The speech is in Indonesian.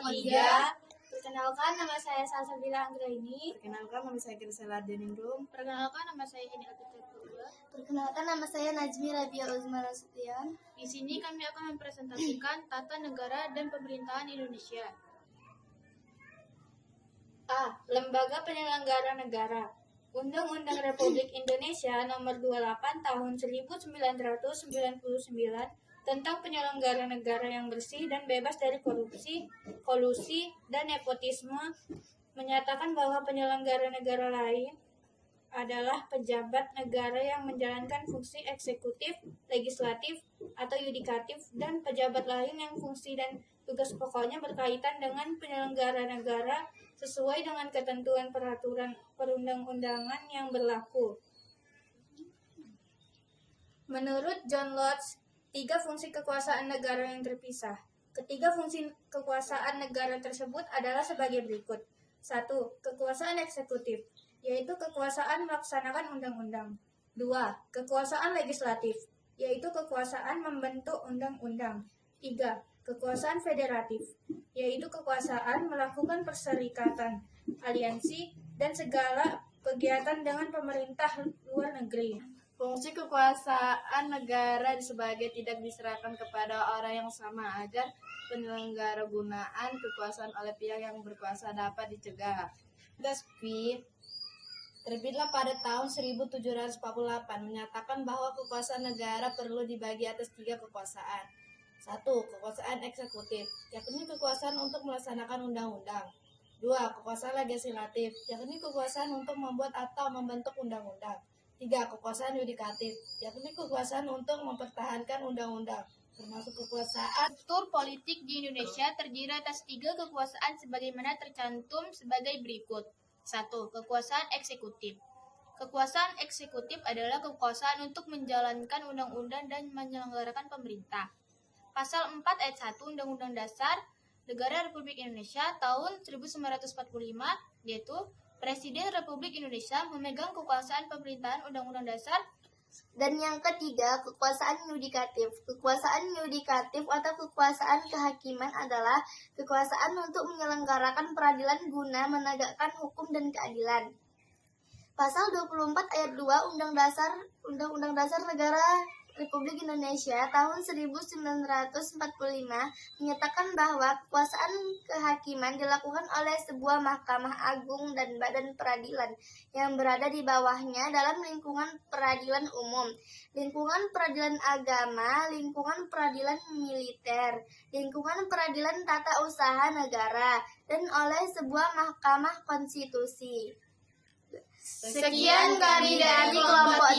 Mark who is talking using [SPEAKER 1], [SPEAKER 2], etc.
[SPEAKER 1] 3. Perkenalkan, nama saya Salsabila Anggraini.
[SPEAKER 2] Perkenalkan, nama saya Grisela Deningrum.
[SPEAKER 1] Perkenalkan, nama saya Eni Alfitriya.
[SPEAKER 3] Perkenalkan, nama saya Najmi Rabia Uzma Nasution.
[SPEAKER 1] Di sini kami akan mempresentasikan tata negara dan pemerintahan Indonesia. A. Lembaga Penyelenggara Negara. Undang-Undang Republik Indonesia Nomor 28 Tahun 1999 tentang penyelenggara negara yang bersih dan bebas dari korupsi, kolusi, dan nepotisme menyatakan bahwa penyelenggara negara lain adalah pejabat negara yang menjalankan fungsi eksekutif, legislatif, atau yudikatif, dan pejabat lain yang fungsi dan tugas pokoknya berkaitan dengan penyelenggara negara sesuai dengan ketentuan peraturan perundang-undangan yang berlaku. Menurut John Lodge, 3 fungsi kekuasaan negara yang terpisah. Ketiga fungsi kekuasaan negara tersebut adalah sebagai berikut. 1. Kekuasaan eksekutif, yaitu kekuasaan melaksanakan undang-undang. 2. Kekuasaan legislatif, yaitu kekuasaan membentuk undang-undang. 3. Kekuasaan federatif, yaitu kekuasaan melakukan perserikatan, aliansi, dan segala kegiatan dengan pemerintah luar negeri.
[SPEAKER 2] Fungsi kekuasaan negara sebagai tidak diserahkan kepada orang yang sama agar penyelenggara gunaan kekuasaan oleh pihak yang berkuasa dapat dicegah. Daspi terbitlah pada tahun 1748 menyatakan bahwa kekuasaan negara perlu dibagi atas 3 kekuasaan. 1. Kekuasaan eksekutif, yakni kekuasaan untuk melaksanakan undang-undang. 2. Kekuasaan legislatif, yakni kekuasaan untuk membuat atau membentuk undang-undang. 3. Kekuasaan yudikatif, yakni kekuasaan untuk mempertahankan undang-undang, termasuk kekuasaan.
[SPEAKER 1] Struktur politik di Indonesia terdiri atas 3 kekuasaan sebagaimana tercantum sebagai berikut. 1. Kekuasaan eksekutif. Kekuasaan eksekutif adalah kekuasaan untuk menjalankan undang-undang dan menyelenggarakan pemerintah. Pasal 4 ayat 1 Undang-Undang Dasar Negara Republik Indonesia tahun 1945, yaitu Presiden Republik Indonesia memegang kekuasaan pemerintahan Undang-Undang Dasar.
[SPEAKER 3] Dan yang ketiga, kekuasaan yudikatif. Kekuasaan yudikatif atau kekuasaan kehakiman adalah kekuasaan untuk menyelenggarakan peradilan guna menegakkan hukum dan keadilan. Pasal 24 ayat 2 Undang-Undang Dasar Negara Republik Indonesia tahun 1945 menyatakan bahwa kekuasaan kehakiman dilakukan oleh sebuah Mahkamah Agung dan badan peradilan yang berada di bawahnya dalam lingkungan peradilan umum, lingkungan peradilan agama, lingkungan peradilan militer, lingkungan peradilan tata usaha negara, dan oleh sebuah Mahkamah Konstitusi.
[SPEAKER 1] Sekian kami dari kelompok